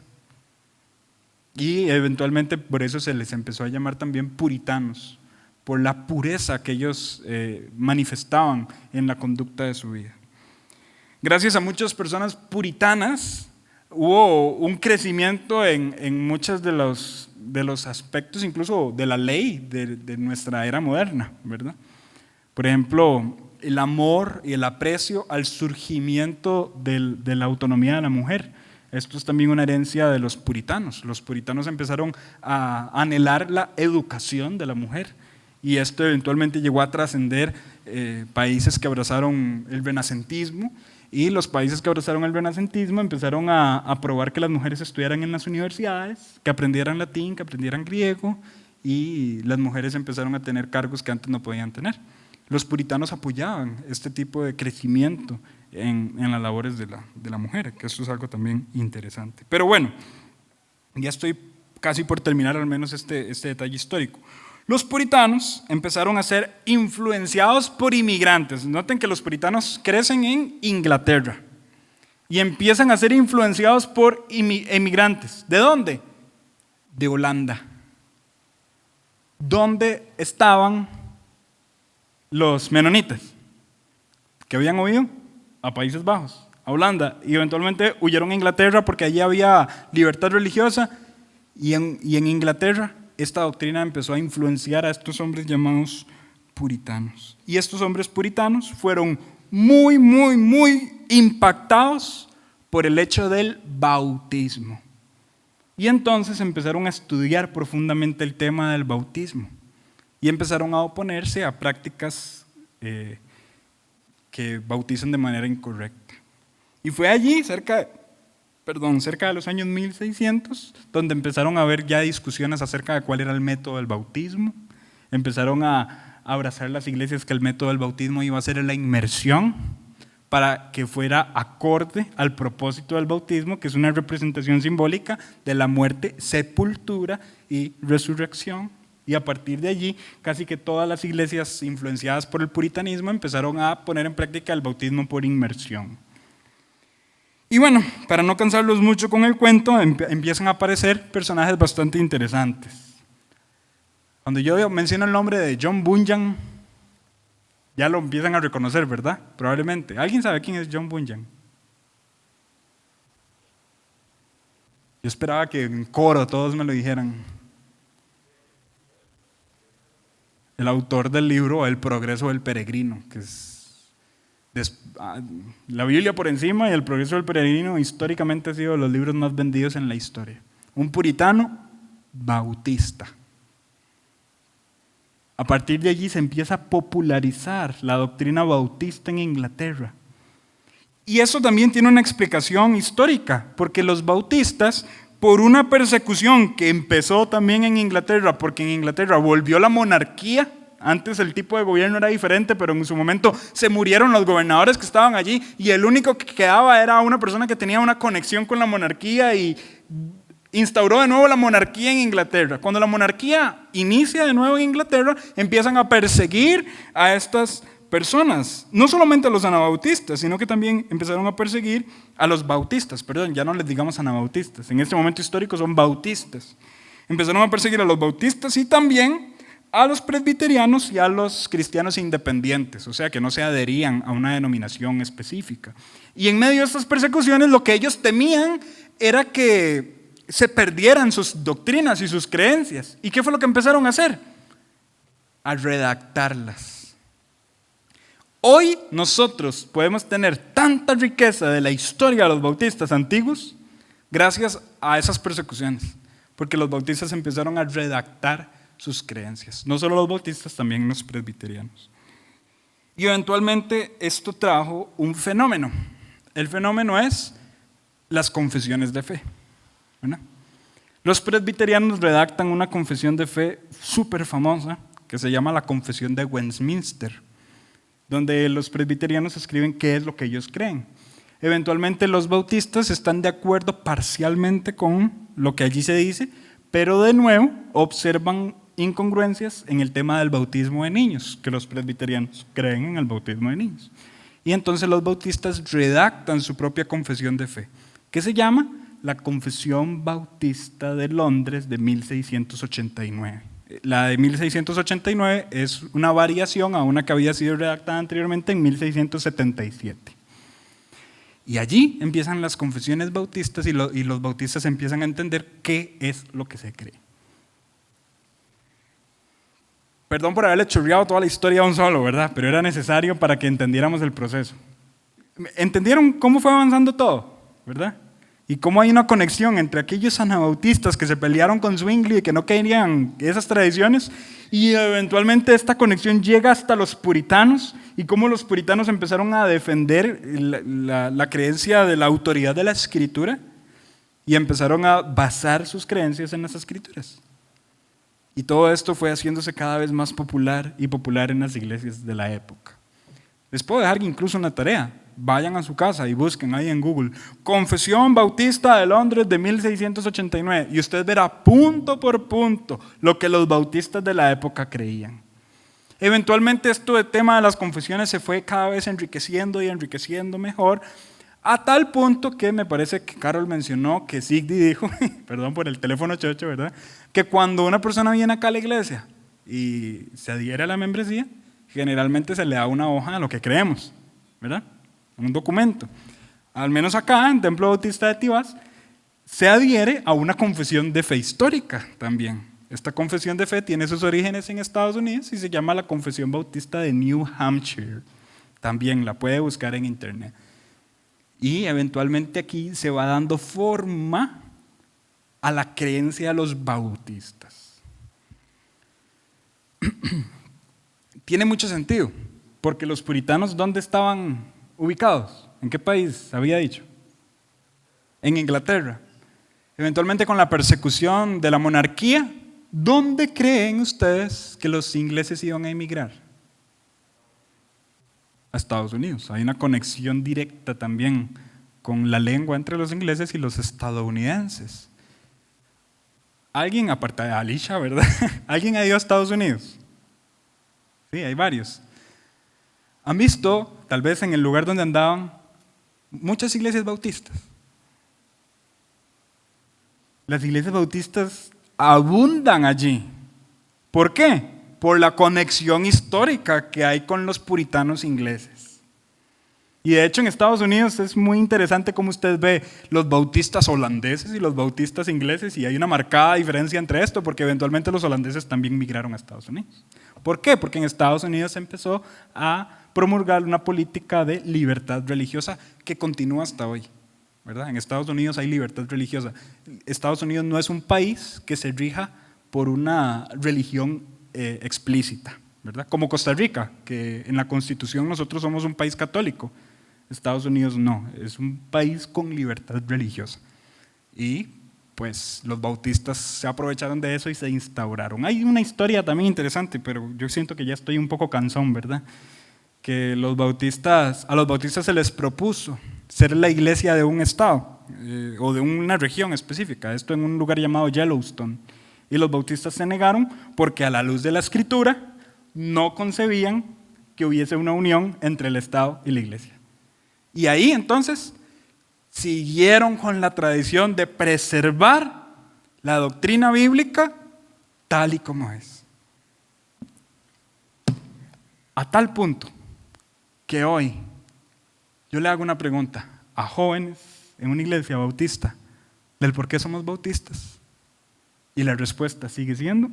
Y eventualmente por eso se les empezó a llamar también puritanos, por la pureza que ellos manifestaban en la conducta de su vida. Gracias a muchas personas puritanas hubo un crecimiento en muchos de los aspectos, incluso de la ley de nuestra era moderna, ¿verdad? Por ejemplo, el amor y el aprecio al surgimiento de la autonomía de la mujer. Esto es también una herencia de los puritanos. Los puritanos empezaron a anhelar la educación de la mujer y esto eventualmente llegó a trascender países que abrazaron el renacentismo, y los países que abrazaron el renacentismo empezaron a aprobar que las mujeres estudiaran en las universidades, que aprendieran latín, que aprendieran griego, y las mujeres empezaron a tener cargos que antes no podían tener. Los puritanos apoyaban este tipo de crecimiento en las labores de la mujer, que esto es algo también interesante. Pero bueno, ya estoy casi por terminar al menos este detalle histórico. Los puritanos empezaron a ser influenciados por inmigrantes. Noten que los puritanos crecen en Inglaterra y empiezan a ser influenciados por inmigrantes. ¿De dónde? De Holanda. ¿Dónde estaban los menonitas? ¿Que habían huido? A Países Bajos, a Holanda, y eventualmente huyeron a Inglaterra porque allí había libertad religiosa, y en Inglaterra esta doctrina empezó a influenciar a estos hombres llamados puritanos. Y estos hombres puritanos fueron muy, muy, muy impactados por el hecho del bautismo. Y entonces empezaron a estudiar profundamente el tema del bautismo y empezaron a oponerse a prácticas que bautizan de manera incorrecta. Y fue allí, cerca cerca de los años 1600, donde empezaron a haber ya discusiones acerca de cuál era el método del bautismo. Empezaron a abrazar las iglesias que el método del bautismo iba a ser la inmersión para que fuera acorde al propósito del bautismo, que es una representación simbólica de la muerte, sepultura y resurrección. Y a partir de allí, casi que todas las iglesias influenciadas por el puritanismo empezaron a poner en práctica el bautismo por inmersión. Y bueno, para no cansarlos mucho con el cuento, empiezan a aparecer personajes bastante interesantes. Cuando yo menciono el nombre de John Bunyan, ya lo empiezan a reconocer, ¿verdad? Probablemente. ¿Alguien sabe quién es John Bunyan? Yo esperaba que en coro todos me lo dijeran. El autor del libro El progreso del peregrino, que es la Biblia por encima y El progreso del peregrino históricamente ha sido de los libros más vendidos en la historia. Un puritano bautista. A partir de allí se empieza a popularizar la doctrina bautista en Inglaterra. Y eso también tiene una explicación histórica, porque los bautistas, por una persecución que empezó también en Inglaterra, porque en Inglaterra volvió la monarquía. Antes el tipo de gobierno era diferente, pero en su momento se murieron los gobernadores que estaban allí y el único que quedaba era una persona que tenía una conexión con la monarquía y instauró de nuevo la monarquía en Inglaterra. Cuando la monarquía inicia de nuevo en Inglaterra, empiezan a perseguir a estas personas, no solamente a los anabautistas, sino que también empezaron a perseguir a los bautistas, ya no les digamos anabautistas, en este momento histórico son bautistas. Empezaron a perseguir a los bautistas y también a los presbiterianos y a los cristianos independientes, o sea, que no se adherían a una denominación específica. Y en medio de estas persecuciones, lo que ellos temían era que se perdieran sus doctrinas y sus creencias. ¿Y qué fue lo que empezaron a hacer? A redactarlas. Hoy nosotros podemos tener tanta riqueza de la historia de los bautistas antiguos gracias a esas persecuciones, porque los bautistas empezaron a redactar sus creencias. No solo los bautistas, también los presbiterianos. Y eventualmente esto trajo un fenómeno. El fenómeno es las confesiones de fe, ¿verdad? Los presbiterianos redactan una confesión de fe súper famosa que se llama la Confesión de Westminster, donde los presbiterianos escriben qué es lo que ellos creen. Eventualmente los bautistas están de acuerdo parcialmente con lo que allí se dice, pero de nuevo observan incongruencias en el tema del bautismo de niños, que los presbiterianos creen en el bautismo de niños. Y entonces los bautistas redactan su propia confesión de fe, que se llama la Confesión Bautista de Londres de 1689. La de 1689 es una variación a una que había sido redactada anteriormente en 1677. Y allí empiezan las confesiones bautistas y los bautistas empiezan a entender qué es lo que se cree. Perdón por haberle chorreado toda la historia a un solo, ¿verdad? Pero era necesario para que entendiéramos el proceso. ¿Entendieron cómo fue avanzando todo? ¿Verdad? Y cómo hay una conexión entre aquellos anabautistas que se pelearon con Zwingli y que no querían esas tradiciones, y eventualmente esta conexión llega hasta los puritanos, y cómo los puritanos empezaron a defender la creencia de la autoridad de la escritura y empezaron a basar sus creencias en las escrituras. Y todo esto fue haciéndose cada vez más popular y popular en las iglesias de la época. Les puedo dejar incluso una tarea. Vayan a su casa y busquen ahí en Google Confesión Bautista de Londres de 1689 y usted verá punto por punto lo que los bautistas de la época creían. Eventualmente este tema de las confesiones se fue cada vez enriqueciendo y enriqueciendo mejor, a tal punto que me parece que Carol mencionó que Sigdi dijo, perdón por el teléfono chocho, ¿verdad? Que cuando una persona viene acá a la iglesia y se adhiere a la membresía, generalmente se le da una hoja de lo que creemos, ¿verdad? Un documento. Al menos acá en Templo Bautista de Tibás se adhiere a una confesión de fe histórica también. Esta confesión de fe tiene sus orígenes en Estados Unidos y se llama la Confesión Bautista de New Hampshire. También la puede buscar en internet. Y eventualmente aquí se va dando forma a la creencia de los bautistas. Tiene mucho sentido, porque los puritanos, ¿dónde estaban ubicados? ¿En qué país había dicho? en Inglaterra. Eventualmente con la persecución de la monarquía, ¿dónde creen ustedes que los ingleses iban a emigrar? A Estados Unidos. Hay una conexión directa también con la lengua entre los ingleses y los estadounidenses. ¿Alguien, aparte de Alicia, verdad? ¿Alguien ha ido a Estados Unidos? Sí, hay varios. ¿Han visto, tal vez en el lugar donde andaban, muchas iglesias bautistas? Las iglesias bautistas abundan allí. ¿Por qué? Por la conexión histórica que hay con los puritanos ingleses. Y de hecho en Estados Unidos es muy interesante cómo usted ve los bautistas holandeses y los bautistas ingleses, y hay una marcada diferencia entre esto, porque eventualmente los holandeses también migraron a Estados Unidos. ¿Por qué? Porque en Estados Unidos se empezó a promulgar una política de libertad religiosa que continúa hasta hoy, ¿verdad? En Estados Unidos hay libertad religiosa. Estados Unidos no es un país que se rija por una religión explícita, ¿verdad? Como Costa Rica, que en la Constitución nosotros somos un país católico. Estados Unidos no, es un país con libertad religiosa. Y pues los bautistas se aprovecharon de eso y se instauraron. Hay una historia también interesante, pero yo siento que ya estoy un poco cansón, ¿verdad? Que a los bautistas se les propuso ser la iglesia de un estado o de una región específica, esto en un lugar llamado Yellowstone. Y los bautistas se negaron porque a la luz de la escritura no concebían que hubiese una unión entre el estado y la iglesia. Y ahí entonces siguieron con la tradición de preservar la doctrina bíblica tal y como es. A tal punto que hoy yo le hago una pregunta a jóvenes en una iglesia bautista del por qué somos bautistas. Y la respuesta sigue siendo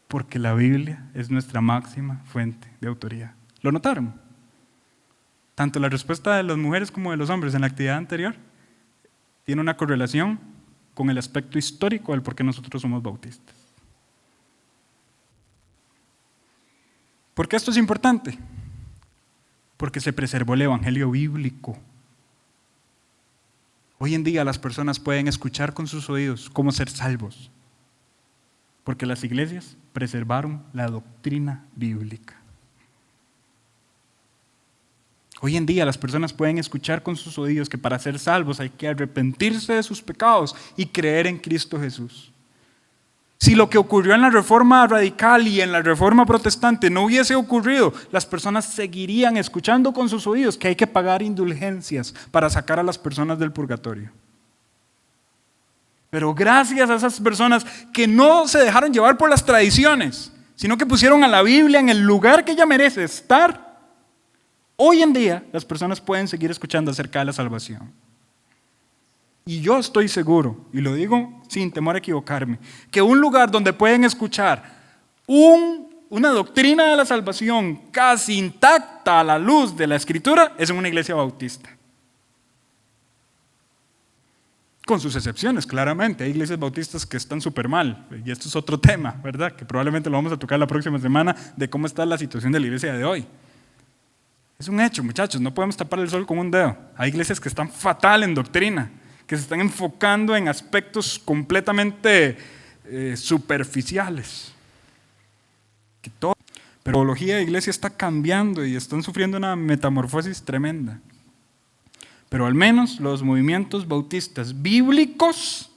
porque la Biblia es nuestra máxima fuente de autoridad. ¿Lo notaron? Tanto la respuesta de las mujeres como de los hombres en la actividad anterior tiene una correlación con el aspecto histórico del por qué nosotros somos bautistas. ¿Por qué esto es importante? Porque se preservó el evangelio bíblico. Hoy en día las personas pueden escuchar con sus oídos cómo ser salvos, porque las iglesias preservaron la doctrina bíblica. Hoy en día las personas pueden escuchar con sus oídos que para ser salvos hay que arrepentirse de sus pecados y creer en Cristo Jesús. Si lo que ocurrió en la Reforma Radical y en la Reforma Protestante no hubiese ocurrido, las personas seguirían escuchando con sus oídos que hay que pagar indulgencias para sacar a las personas del purgatorio. Pero gracias a esas personas que no se dejaron llevar por las tradiciones, sino que pusieron a la Biblia en el lugar que ella merece estar, hoy en día las personas pueden seguir escuchando acerca de la salvación. Y yo estoy seguro, y lo digo sin temor a equivocarme, que un lugar donde pueden escuchar una doctrina de la salvación casi intacta a la luz de la Escritura es en una iglesia bautista. Con sus excepciones, claramente. Hay iglesias bautistas que están súper mal, y esto es otro tema, ¿verdad? Que probablemente lo vamos a tocar la próxima semana, de cómo está la situación de la iglesia de hoy. Es un hecho, muchachos, no podemos tapar el sol con un dedo. Hay iglesias que están fatal en doctrina, que se están enfocando en aspectos completamente superficiales. Pero la teología de la iglesia está cambiando y están sufriendo una metamorfosis tremenda. Pero al menos los movimientos bautistas bíblicos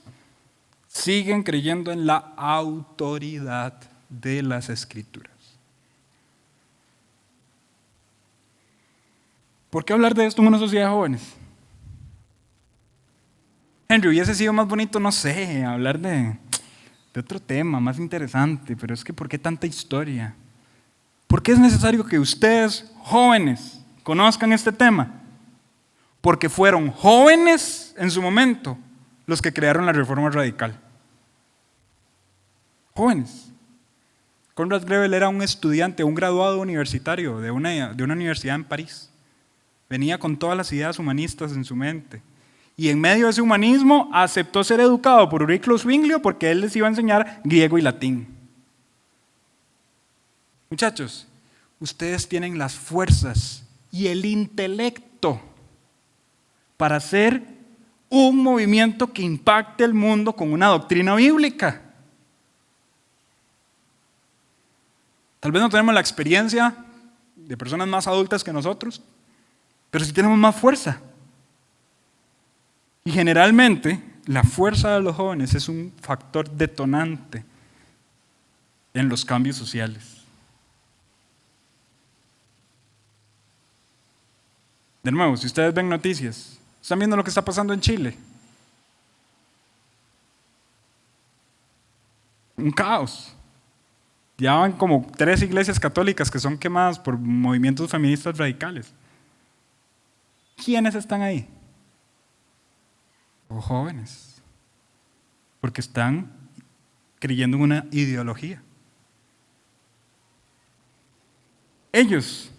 siguen creyendo en la autoridad de las Escrituras. ¿Por qué hablar de esto en una sociedad de jóvenes? Henry, hubiese sido más bonito, no sé, hablar de otro tema más interesante, pero es que ¿por qué tanta historia? ¿Por qué es necesario que ustedes, jóvenes, conozcan este tema? Porque fueron jóvenes en su momento los que crearon la Reforma Radical. Jóvenes. Conrad Grebel era un estudiante, un graduado universitario de una universidad en París. Venía con todas las ideas humanistas en su mente. Y en medio de ese humanismo aceptó ser educado por Ulrich Zwinglio porque él les iba a enseñar griego y latín. Muchachos, ustedes tienen las fuerzas y el intelecto para ser un movimiento que impacte el mundo con una doctrina bíblica. Tal vez no tenemos la experiencia de personas más adultas que nosotros, pero sí tenemos más fuerza. Y generalmente la fuerza de los jóvenes es un factor detonante en los cambios sociales. De nuevo, si ustedes ven noticias, ¿están viendo lo que está pasando en Chile? Un caos. Ya van como 3 iglesias católicas que son quemadas por movimientos feministas radicales. ¿Quiénes están ahí? Los jóvenes. Porque están creyendo en una ideología. Ellos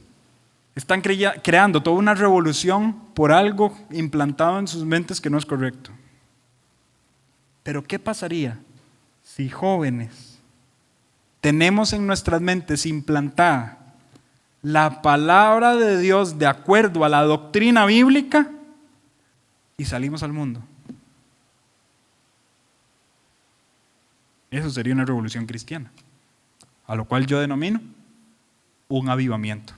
están creando toda una revolución por algo implantado en sus mentes que no es correcto. Pero ¿qué pasaría si jóvenes tenemos en nuestras mentes implantada la palabra de Dios de acuerdo a la doctrina bíblica y salimos al mundo? Eso sería una revolución cristiana, a lo cual yo denomino un avivamiento.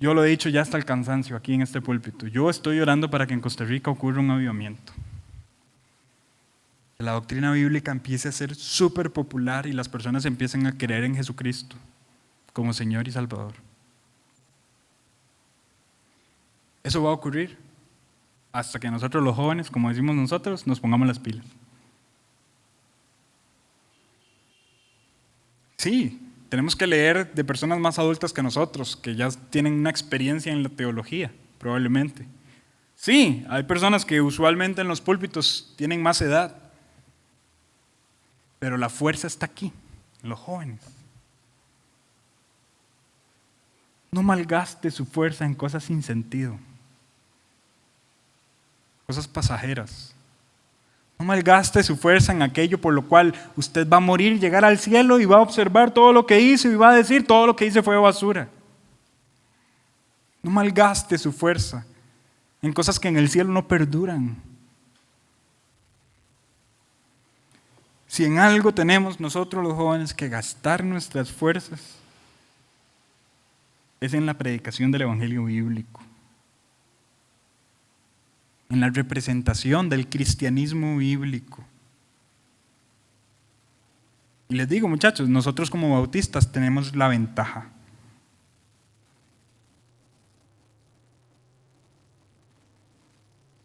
Yo lo he dicho ya hasta el cansancio aquí en este púlpito. Yo estoy orando para que en Costa Rica ocurra un avivamiento. Que la doctrina bíblica empiece a ser súper popular y las personas empiecen a creer en Jesucristo como Señor y Salvador. Eso va a ocurrir hasta que nosotros los jóvenes, como decimos nosotros, nos pongamos las pilas. Sí, tenemos que leer de personas más adultas que nosotros, que ya tienen una experiencia en la teología, probablemente. Sí, hay personas que usualmente en los púlpitos tienen más edad, pero la fuerza está aquí, en los jóvenes. No malgaste su fuerza en cosas sin sentido, cosas pasajeras. No malgaste su fuerza en aquello por lo cual usted va a morir, llegar al cielo y va a observar todo lo que hizo y va a decir todo lo que hice fue basura. No malgaste su fuerza en cosas que en el cielo no perduran. Si en algo tenemos nosotros los jóvenes que gastar nuestras fuerzas, es en la predicación del evangelio bíblico, en la representación del cristianismo bíblico. Y les digo, muchachos, nosotros como bautistas tenemos la ventaja.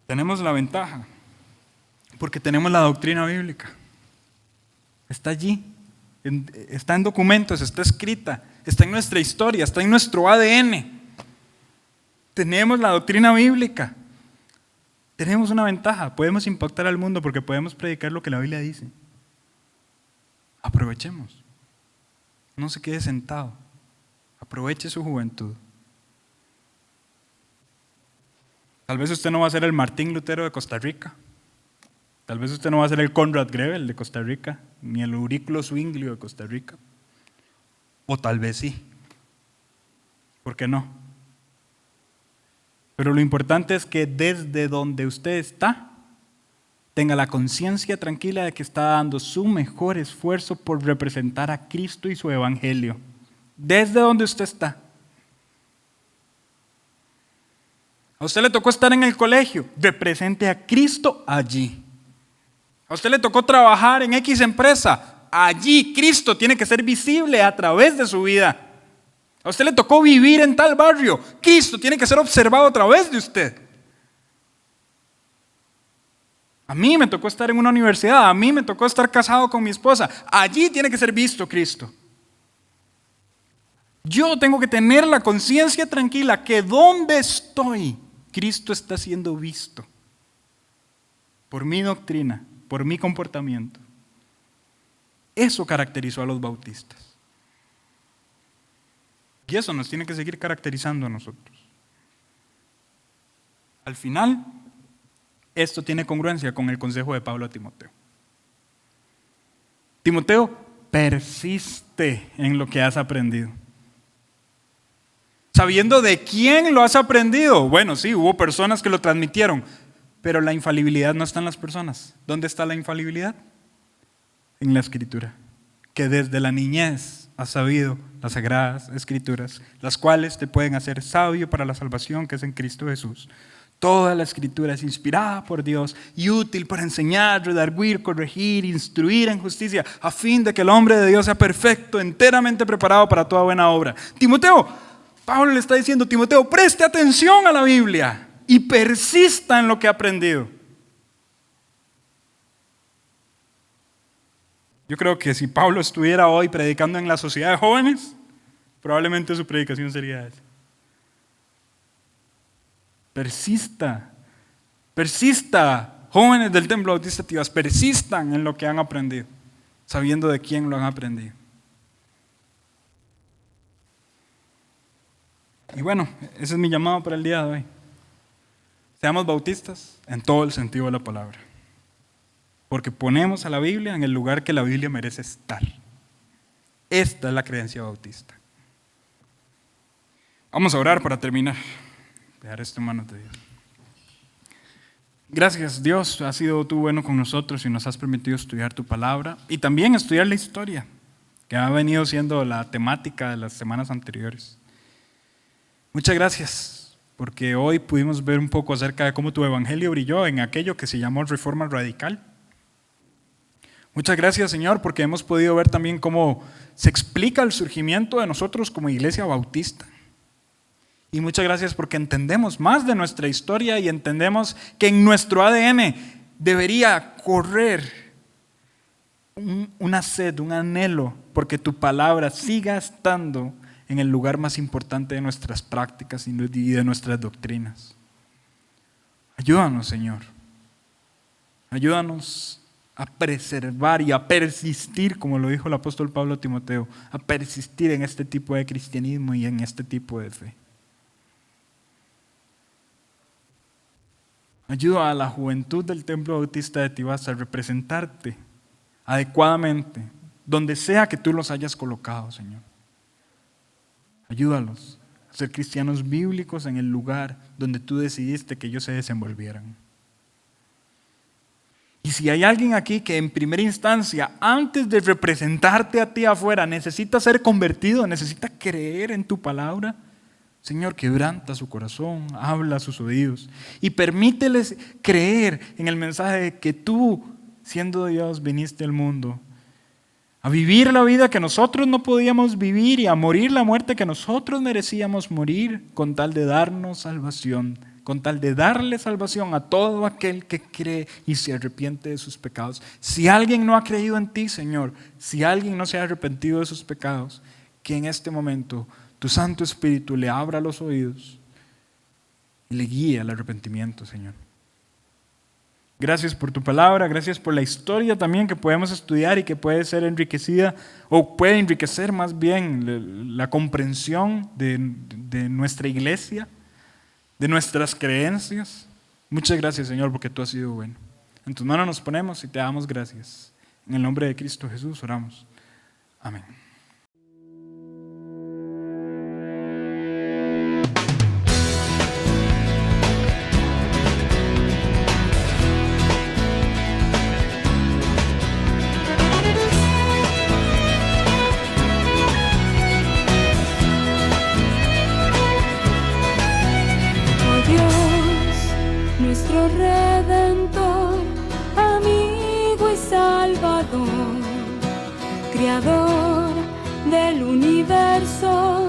Tenemos la ventaja porque tenemos la doctrina bíblica. Está allí, está en documentos, está escrita, está en nuestra historia, está en nuestro ADN. Tenemos la doctrina bíblica. Tenemos una ventaja, podemos impactar al mundo porque podemos predicar lo que la Biblia dice. Aprovechemos. No se quede sentado. Aproveche su juventud. Tal vez usted no va a ser el Martín Lutero de Costa Rica. Tal vez usted no va a ser el Conrad Grebel de Costa Rica, ni el Eurículo Zwinglio de Costa Rica. O tal vez sí. ¿Por qué no? Pero lo importante es que desde donde usted está, tenga la conciencia tranquila de que está dando su mejor esfuerzo por representar a Cristo y su evangelio. Desde donde usted está. A usted le tocó estar en el colegio, represente a Cristo allí. A usted le tocó trabajar en X empresa, allí Cristo tiene que ser visible a través de su vida. A usted le tocó vivir en tal barrio, Cristo tiene que ser observado a través de usted. A mí me tocó estar en una universidad, a mí me tocó estar casado con mi esposa, allí tiene que ser visto Cristo. Yo tengo que tener la conciencia tranquila que donde estoy, Cristo está siendo visto por mi doctrina, por mi comportamiento. Eso caracterizó a los bautistas. Y eso nos tiene que seguir caracterizando a nosotros. Al final, esto tiene congruencia con el consejo de Pablo a Timoteo. Timoteo, persiste en lo que has aprendido. sabiendo de quién lo has aprendido. Bueno, sí, hubo personas que lo transmitieron, pero la infalibilidad no está en las personas. ¿Dónde está la infalibilidad? En la Escritura, que desde la niñez has sabido las Sagradas Escrituras, las cuales te pueden hacer sabio para la salvación que es en Cristo Jesús. Toda la Escritura es inspirada por Dios y útil para enseñar, redarguir, corregir, instruir en justicia, a fin de que el hombre de Dios sea perfecto, enteramente preparado para toda buena obra. Timoteo, Pablo le está diciendo, Timoteo, preste atención a la Biblia y persista en lo que ha aprendido. Yo creo que si Pablo estuviera hoy predicando en la sociedad de jóvenes, probablemente su predicación sería esa. Persista, jóvenes del Templo Bautista Tibás, persistan en lo que han aprendido, sabiendo de quién lo han aprendido. Y bueno, ese es mi llamado para el día de hoy. Seamos bautistas en todo el sentido de la palabra, porque ponemos a la Biblia en el lugar que la Biblia merece estar. Esta es la creencia bautista. Vamos a orar para terminar. Dejar esto en manos de Dios. Gracias, Dios, has sido tú bueno con nosotros y nos has permitido estudiar tu palabra y también estudiar la historia, que ha venido siendo la temática de las semanas anteriores. Muchas gracias, porque hoy pudimos ver un poco acerca de cómo tu evangelio brilló en aquello que se llamó Reforma Radical. Muchas gracias, Señor, porque hemos podido ver también cómo se explica el surgimiento de nosotros como iglesia bautista. Y muchas gracias porque entendemos más de nuestra historia y entendemos que en nuestro ADN debería correr una sed, un anhelo, porque tu palabra siga estando en el lugar más importante de nuestras prácticas y de nuestras doctrinas. Ayúdanos, Señor. Ayúdanos a preservar y a persistir, como lo dijo el apóstol Pablo a Timoteo, a persistir en este tipo de cristianismo y en este tipo de fe. Ayuda a la juventud del Templo Bautista de Tibás a representarte adecuadamente, donde sea que tú los hayas colocado, Señor. Ayúdalos a ser cristianos bíblicos en el lugar donde tú decidiste que ellos se desenvolvieran. Y si hay alguien aquí que en primera instancia, antes de representarte a ti afuera, necesita ser convertido, necesita creer en tu palabra, Señor, quebranta su corazón, habla a sus oídos y permíteles creer en el mensaje de que tú, siendo Dios, viniste al mundo a vivir la vida que nosotros no podíamos vivir y a morir la muerte que nosotros merecíamos morir con tal de darnos salvación, con tal de darle salvación a todo aquel que cree y se arrepiente de sus pecados. Si alguien no ha creído en ti, Señor, si alguien no se ha arrepentido de sus pecados, que en este momento tu Santo Espíritu le abra los oídos y le guíe al arrepentimiento, Señor. Gracias por tu palabra, gracias por la historia también que podemos estudiar y que puede ser enriquecida o puede enriquecer más bien la comprensión de nuestra iglesia, de nuestras creencias. Muchas gracias, Señor, porque tú has sido bueno. En tus manos nos ponemos y te damos gracias. En el nombre de Cristo Jesús oramos. Amén. Nuestro Redentor, amigo y Salvador, Creador del universo,